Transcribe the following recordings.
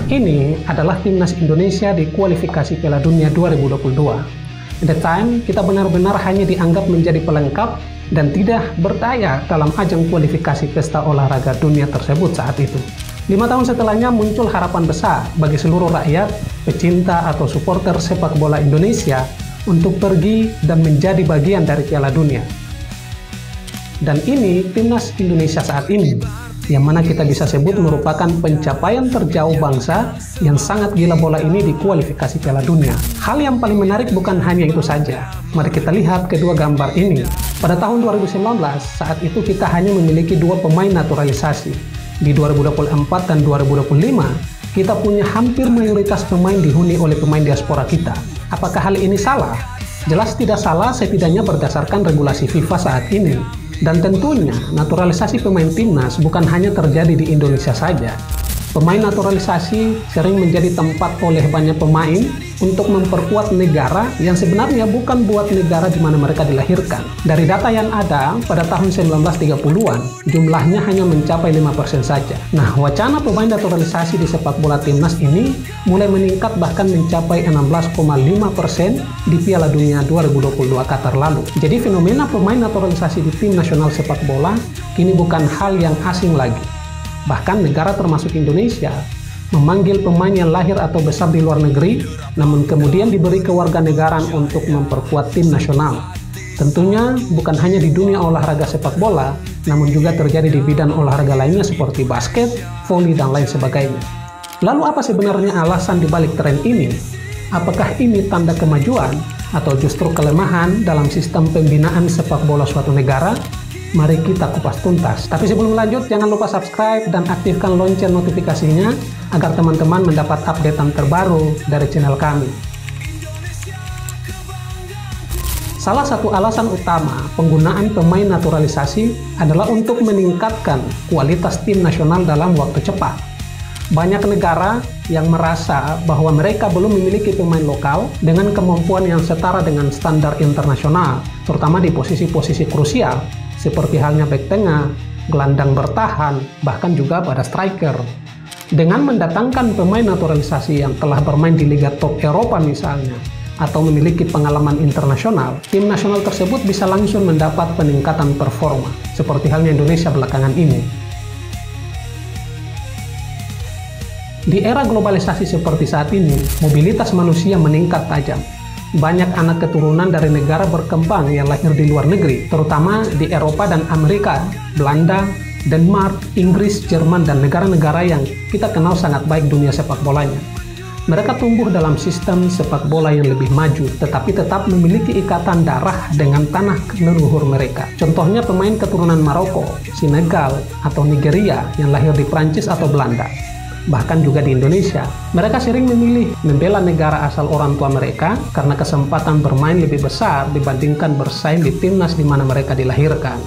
ini adalah timnas Indonesia di kualifikasi Piala Dunia 2022. At the time, kita benar-benar hanya dianggap menjadi pelengkap dan tidak berdaya dalam ajang kualifikasi pesta olahraga dunia tersebut saat itu. 5 tahun setelahnya muncul harapan besar bagi seluruh rakyat, pecinta atau supporter sepak bola Indonesia untuk pergi dan menjadi bagian dari Piala Dunia. Dan ini timnas Indonesia saat ini, yang mana kita bisa sebut merupakan pencapaian terjauh bangsa yang sangat gila bola ini di kualifikasi Piala Dunia. Hal yang paling menarik bukan hanya itu saja. Mari kita lihat kedua gambar ini. Pada tahun 2019, saat itu kita hanya memiliki 2 pemain naturalisasi. Di 2024 dan 2025, kita punya hampir mayoritas pemain dihuni oleh pemain diaspora kita. Apakah hal ini salah? Jelas tidak salah, setidaknya berdasarkan regulasi FIFA saat ini. Dan tentunya, naturalisasi pemain timnas bukan hanya terjadi di Indonesia saja. Pemain naturalisasi sering menjadi tempat oleh banyak pemain untuk memperkuat negara yang sebenarnya bukan buat negara di mana mereka dilahirkan. Dari data yang ada, pada tahun 1930-an, jumlahnya hanya mencapai 5% saja. Nah, wacana pemain naturalisasi di sepak bola timnas ini mulai meningkat bahkan mencapai 16,5% di Piala Dunia 2022 Qatar lalu. Jadi fenomena pemain naturalisasi di tim nasional sepak bola kini bukan hal yang asing lagi. Bahkan negara termasuk Indonesia memanggil pemain yang lahir atau besar di luar negeri, namun kemudian diberi kewarganegaraan untuk memperkuat tim nasional. Tentunya bukan hanya di dunia olahraga sepak bola, namun juga terjadi di bidang olahraga lainnya seperti basket, voli, dan lain sebagainya. Lalu apa sebenarnya alasan dibalik tren ini? Apakah ini tanda kemajuan atau justru kelemahan dalam sistem pembinaan sepak bola suatu negara? Mari kita kupas tuntas. Tapi sebelum lanjut, jangan lupa subscribe dan aktifkan lonceng notifikasinya agar teman-teman mendapat updatean terbaru dari channel kami. Salah satu alasan utama penggunaan pemain naturalisasi adalah untuk meningkatkan kualitas tim nasional dalam waktu cepat. Banyak negara yang merasa bahwa mereka belum memiliki pemain lokal dengan kemampuan yang setara dengan standar internasional, terutama di posisi-posisi krusial, seperti halnya bek tengah, gelandang bertahan, bahkan juga pada striker. Dengan mendatangkan pemain naturalisasi yang telah bermain di Liga Top Eropa misalnya, atau memiliki pengalaman internasional, tim nasional tersebut bisa langsung mendapat peningkatan performa, seperti halnya Indonesia belakangan ini. Di era globalisasi seperti saat ini, mobilitas manusia meningkat tajam. Banyak anak keturunan dari negara berkembang yang lahir di luar negeri, terutama di Eropa dan Amerika, Belanda, Denmark, Inggris, Jerman, dan negara-negara yang kita kenal sangat baik dunia sepak bolanya. Mereka tumbuh dalam sistem sepak bola yang lebih maju, tetapi tetap memiliki ikatan darah dengan tanah leluhur mereka. Contohnya pemain keturunan Maroko, Senegal, atau Nigeria yang lahir di Prancis atau Belanda. Bahkan juga di Indonesia, mereka sering memilih membela negara asal orang tua mereka karena kesempatan bermain lebih besar dibandingkan bersaing di timnas di mana mereka dilahirkan.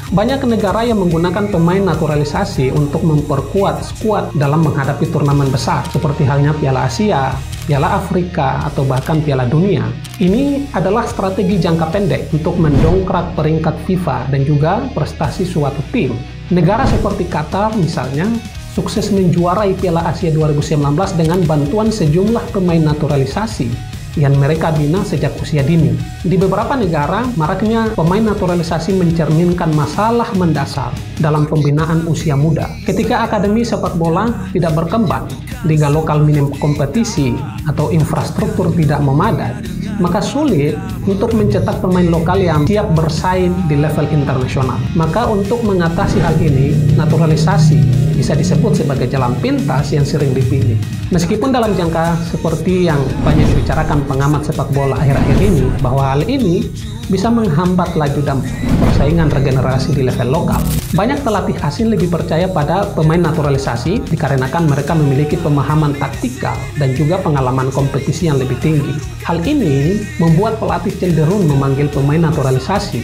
Banyak negara yang menggunakan pemain naturalisasi untuk memperkuat skuad dalam menghadapi turnamen besar, seperti halnya Piala Asia, Piala Afrika, atau bahkan Piala Dunia. Ini adalah strategi jangka pendek untuk mendongkrak peringkat FIFA dan juga prestasi suatu tim. Negara seperti Qatar misalnya, sukses menjuarai Piala Asia 2019 dengan bantuan sejumlah pemain naturalisasi yang mereka bina sejak usia dini. Di beberapa negara, maraknya pemain naturalisasi mencerminkan masalah mendasar dalam pembinaan usia muda. Ketika akademi sepak bola tidak berkembang, liga lokal minim kompetisi, atau infrastruktur tidak memadai, maka sulit untuk mencetak pemain lokal yang siap bersaing di level internasional. Maka untuk mengatasi hal ini, naturalisasi bisa disebut sebagai jalan pintas yang sering dipilih. Meskipun dalam jangka seperti yang banyak dibicarakan pengamat sepak bola akhir-akhir ini, bahwa hal ini bisa menghambat laju dan persaingan regenerasi di level lokal. Banyak pelatih asing lebih percaya pada pemain naturalisasi dikarenakan mereka memiliki pemahaman taktikal dan juga pengalaman kompetisi yang lebih tinggi. Hal ini membuat pelatih cenderung memanggil pemain naturalisasi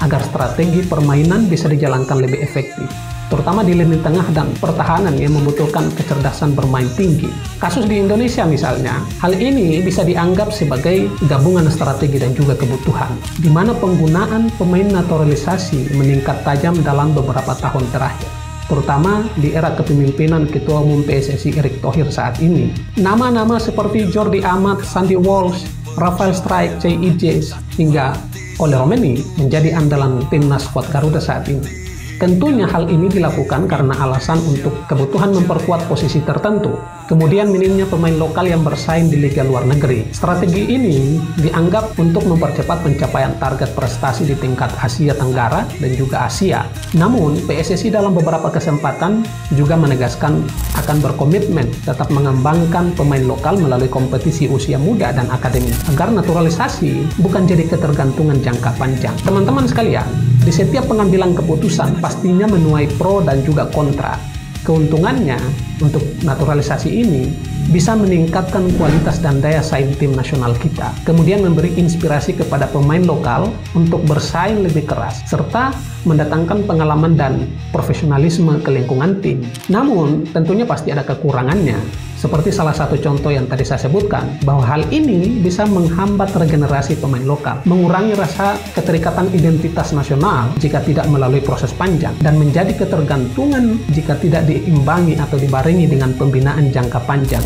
agar strategi permainan bisa dijalankan lebih efektif, terutama di lini tengah dan pertahanan yang membutuhkan kecerdasan bermain tinggi. Kasus di Indonesia misalnya, hal ini bisa dianggap sebagai gabungan strategi dan juga kebutuhan, di mana penggunaan pemain naturalisasi meningkat tajam dalam beberapa tahun terakhir. terutama di era kepemimpinan Ketua Umum PSSI Erick Thohir saat ini. Nama-nama seperti Jordi Amat, Sandy Walsh, Rafael Strijk, Chei Ijes, hingga Ole Romeni menjadi andalan timnas skuad Garuda saat ini. Tentunya hal ini dilakukan karena alasan untuk kebutuhan memperkuat posisi tertentu, kemudian minimnya pemain lokal yang bersaing di liga luar negeri. Strategi ini dianggap untuk mempercepat pencapaian target prestasi di tingkat Asia Tenggara dan juga Asia. Namun, PSSI dalam beberapa kesempatan juga menegaskan akan berkomitmen tetap mengembangkan pemain lokal melalui kompetisi usia muda dan akademi, agar naturalisasi bukan jadi ketergantungan jangka panjang. Teman-teman sekalian, di setiap pengambilan keputusan pastinya menuai pro dan juga kontra. Keuntungannya untuk naturalisasi ini bisa meningkatkan kualitas dan daya saing tim nasional kita, kemudian memberi inspirasi kepada pemain lokal untuk bersaing lebih keras, serta mendatangkan pengalaman dan profesionalisme ke lingkungan tim. Namun, tentunya pasti ada kekurangannya, seperti salah satu contoh yang tadi saya sebutkan, bahwa hal ini bisa menghambat regenerasi pemain lokal, mengurangi rasa keterikatan identitas nasional jika tidak melalui proses panjang, dan menjadi ketergantungan jika tidak diimbangi atau dibarengi dengan pembinaan jangka panjang.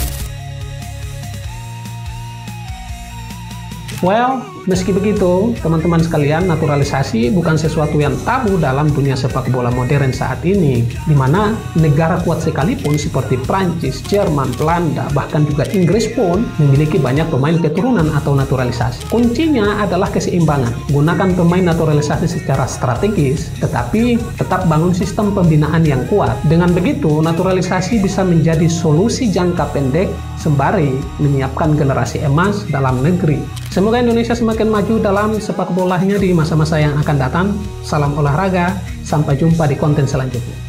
Well, meski begitu, teman-teman sekalian, naturalisasi bukan sesuatu yang tabu dalam dunia sepak bola modern saat ini, di mana negara kuat sekalipun seperti Prancis, Jerman, Belanda, bahkan juga Inggris pun memiliki banyak pemain keturunan atau naturalisasi. Kuncinya adalah keseimbangan. Gunakan pemain naturalisasi secara strategis, tetapi tetap bangun sistem pembinaan yang kuat. Dengan begitu, naturalisasi bisa menjadi solusi jangka pendek sembari menyiapkan generasi emas dalam negeri. Semoga Indonesia semakin maju dalam sepak bolanya di masa-masa yang akan datang. Salam olahraga, sampai jumpa di konten selanjutnya.